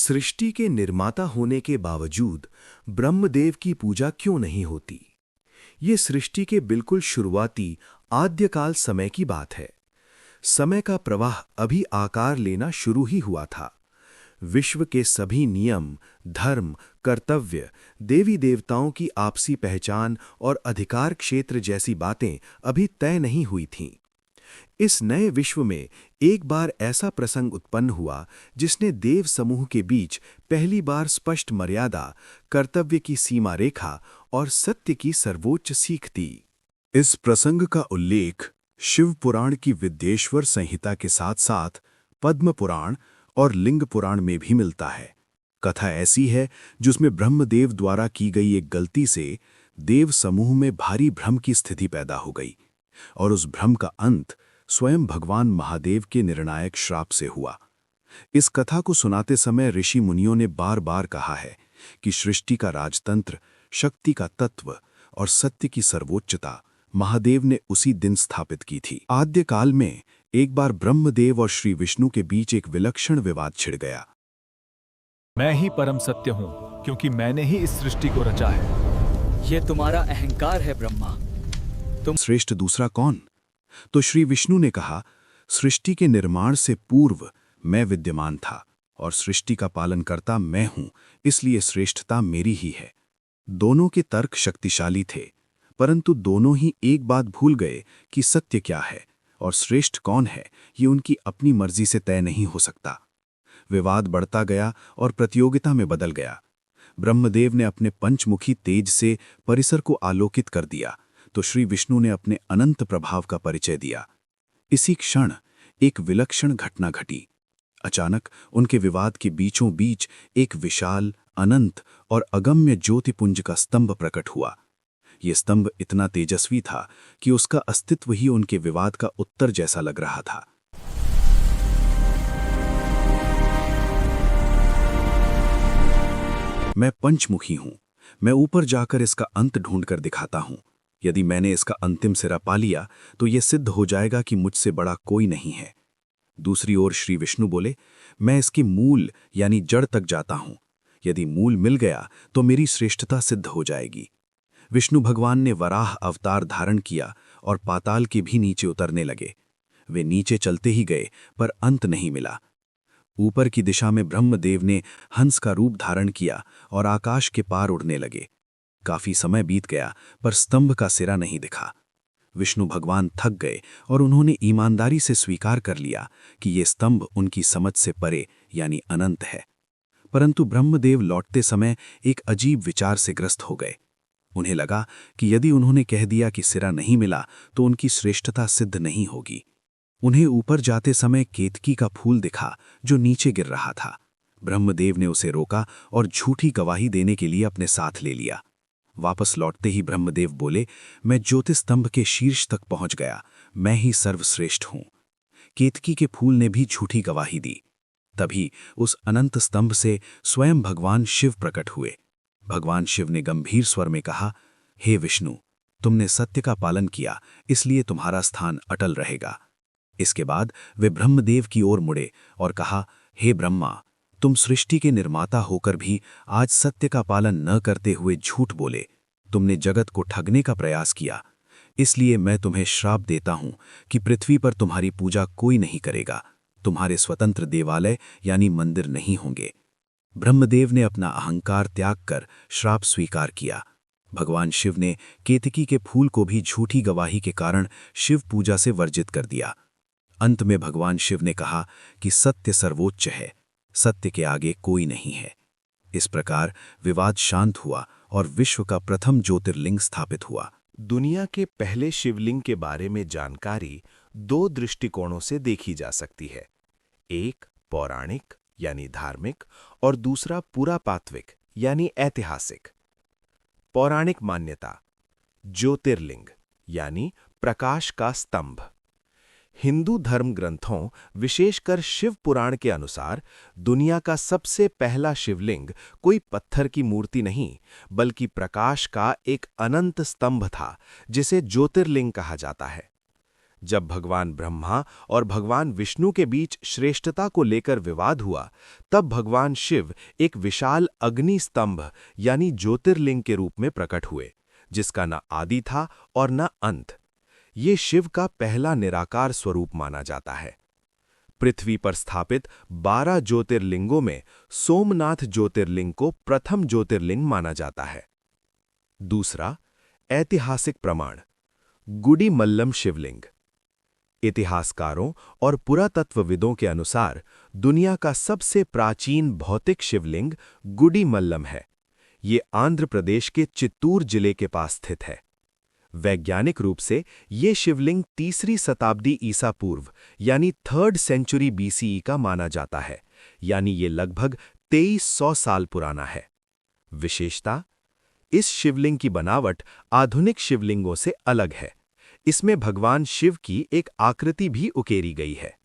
सृष्टि के निर्माता होने के बावजूद ब्रह्मदेव की पूजा क्यों नहीं होती? ये सृष्टि के बिल्कुल शुरुआती आद्यकाल समय की बात है। समय का प्रवाह अभी आकार लेना शुरू ही हुआ था। विश्व के सभी नियम, धर्म, कर्तव्य, देवी देवताओं की आपसी पहचान और अधिकार क्षेत्र जैसी बातें अभी तय नहीं हुई थीं। इस नए विश्व में एक बार ऐसा प्रसंग उत्पन्न हुआ जिसने देव समूह के बीच पहली बार स्पष्ट मर्यादा, कर्तव्य की सीमा रेखा और सत्य की सर्वोच्च सीख दी। इस प्रसंग का उल्लेख शिव पुराण की विद्येश्वर संहिता के साथ-साथ पद्म पुराण और लिंग पुराण में भी मिलता है। कथा ऐसी है जिसमें ब्रह्मदेव द्वारा की गई एक गलती से देव समूह में भारी भ्रम की स्थिति पैदा हो गई और उस भ्रम का अंत स्वयं भगवान महादेव के निर्णायक श्राप से हुआ। इस कथा को सुनाते समय ऋषि मुनियों ने बार-बार कहा है कि सृष्टि का राजतंत्र, शक्ति का तत्व और सत्य की सर्वोच्चता महादेव ने उसी दिन स्थापित की थी। आद्य काल में एक बार ब्रह्मदेव और श्री विष्णु के बीच एक विलक्षण विवाद छिड़ गया। मैं ही परम सत्य हूं, क्योंकि मैंने ही इस सृष्टि को रचा है। यह तुम्हारा अहंकार है ब्रह्मा। तुम श्रेष्ठ दूसरा कौन? तो श्री विष्णु ने कहा, सृष्टि के निर्माण से पूर्व मैं विद्यमान था और सृष्टि का पालनकर्ता मैं हूं, इसलिए श्रेष्ठता मेरी ही है। दोनों के तर्क शक्तिशाली थे, परंतु दोनों ही एक बात भूल गए कि सत्य क्या है और श्रेष्ठ कौन है ये उनकी अपनी मर्जी से तय नहीं हो सकता। विवाद बढ़ता गया और प्रतियोगिता में बदल गया। ब्रह्मदेव ने अपने पंचमुखी तेज से परिसर को आलोकित कर दिया, तो श्री विष्णु ने अपने अनंत प्रभाव का परिचय दिया। इसी क्षण एक विलक्षण घटना घटी। अचानक उनके विवाद के बीचों बीच एक विशाल, अनंत और अगम्य ज्योतिपुंज का स्तंभ प्रकट हुआ। ये स्तंभ इतना तेजस्वी था कि उसका अस्तित्व ही उनके विवाद का उत्तर जैसा लग रहा था। मैं पंचमुखी हूं। मैं ऊपर जाकर इसका अंत ढूंढकर दिखाता हूं। यदि मैंने इसका अंतिम सिरा पा लिया तो यह सिद्ध हो जाएगा कि मुझसे बड़ा कोई नहीं है। दूसरी ओर श्री विष्णु बोले, मैं इसके मूल यानी जड़ तक जाता हूं। यदि मूल मिल गया तो मेरी श्रेष्ठता सिद्ध हो जाएगी। विष्णु भगवान ने वराह अवतार धारण किया और पाताल के भी नीचे उतरने लगे। वे नीचे चलते ही गए पर अंत नहीं मिला। ऊपर की दिशा में ब्रह्मदेव ने हंस का रूप धारण किया और आकाश के पार उड़ने लगे। काफी समय बीत गया पर स्तंभ का सिरा नहीं दिखा। विष्णु भगवान थक गए और उन्होंने ईमानदारी से स्वीकार कर लिया कि ये स्तंभ उनकी समझ से परे यानी अनंत है। परंतु ब्रह्मदेव लौटते समय एक अजीब विचार से ग्रस्त हो गए। उन्हें लगा कि यदि उन्होंने कह दिया कि सिरा नहीं मिला तो उनकी श्रेष्ठता सिद्ध नहीं होगी। उन्हें ऊपर जाते समय केतकी का फूल दिखा जो नीचे गिर रहा था। ब्रह्मदेव ने उसे रोका और झूठी गवाही देने के लिए अपने साथ ले लिया। वापस लौटते ही ब्रह्मदेव बोले, मैं ज्योतिस्तंभ के शीर्ष तक पहुंच गया, मैं ही सर्वश्रेष्ठ हूं। केतकी के फूल ने भी झूठी गवाही दी। तभी उस अनंत स्तंभ से स्वयं भगवान शिव प्रकट हुए। भगवान शिव ने गंभीर स्वर में कहा, हे विष्णु, तुमने सत्य का पालन किया, इसलिए तुम्हारा स्थान अटल रहेगा। इसके बाद वे ब्रह्मदेव की ओर मुड़े और कहा, हे ब्रह्मा, तुम सृष्टि के निर्माता होकर भी आज सत्य का पालन न करते हुए झूठ बोले। तुमने जगत को ठगने का प्रयास किया, इसलिए मैं तुम्हें श्राप देता हूं कि पृथ्वी पर तुम्हारी पूजा कोई नहीं करेगा। तुम्हारे स्वतंत्र देवालय यानी मंदिर नहीं होंगे। ब्रह्मदेव ने अपना अहंकार त्याग कर श्राप स्वीकार किया। भगवान शिव ने केतकी के फूल को भी झूठी गवाही के कारण शिव पूजा से वर्जित कर दिया। अंत में भगवान शिव ने कहा कि सत्य सर्वोच्च है, सत्य के आगे कोई नहीं है। इस प्रकार विवाद शांत हुआ और विश्व का प्रथम ज्योतिर्लिंग स्थापित हुआ। दुनिया के पहले शिवलिंग के बारे में जानकारी दो दृष्टिकोणों से देखी जा सकती है। एक पौराणिक यानी धार्मिक और दूसरा पुरातात्विक यानी ऐतिहासिक। पौराणिक मान्यता, ज्योतिर्लिंग यानी प्रकाश का स्तंभ। हिंदू धर्म ग्रंथों, विशेषकर शिव पुराण के अनुसार दुनिया का सबसे पहला शिवलिंग कोई पत्थर की मूर्ति नहीं, बल्कि प्रकाश का एक अनंत स्तंभ था, जिसे ज्योतिर्लिंग कहा जाता है। जब भगवान ब्रह्मा और भगवान विष्णु के बीच श्रेष्ठता को लेकर विवाद हुआ, तब भगवान शिव एक विशाल अग्नि स्तंभ यानी ज्योतिर्लिंग के रूप में प्रकट हुए, जिसका न आदि था और न अंत। ये शिव का पहला निराकार स्वरूप माना जाता है। पृथ्वी पर स्थापित 12 ज्योतिर्लिंगों में सोमनाथ ज्योतिर्लिंग को प्रथम ज्योतिर्लिंग माना जाता है। दूसरा, ऐतिहासिक प्रमाण, गुडिमल्लम शिवलिंग। इतिहासकारों और पुरातत्वविदों के अनुसार दुनिया का सबसे प्राचीन भौतिक शिवलिंग गुडिमल्लम है। ये आंध्र प्रदेश के चित्तूर जिले के पास स्थित है। वैज्ञानिक रूप से ये शिवलिंग 3री शताब्दी ईसा पूर्व यानी 3rd सेंचुरी BCE का माना जाता है, यानी ये लगभग 2300 साल पुराना है। विशेषता, इस शिवलिंग की बनावट आधुनिक शिवलिंगों से अलग है। इसमें भगवान शिव की एक आकृति भी उकेरी गई है।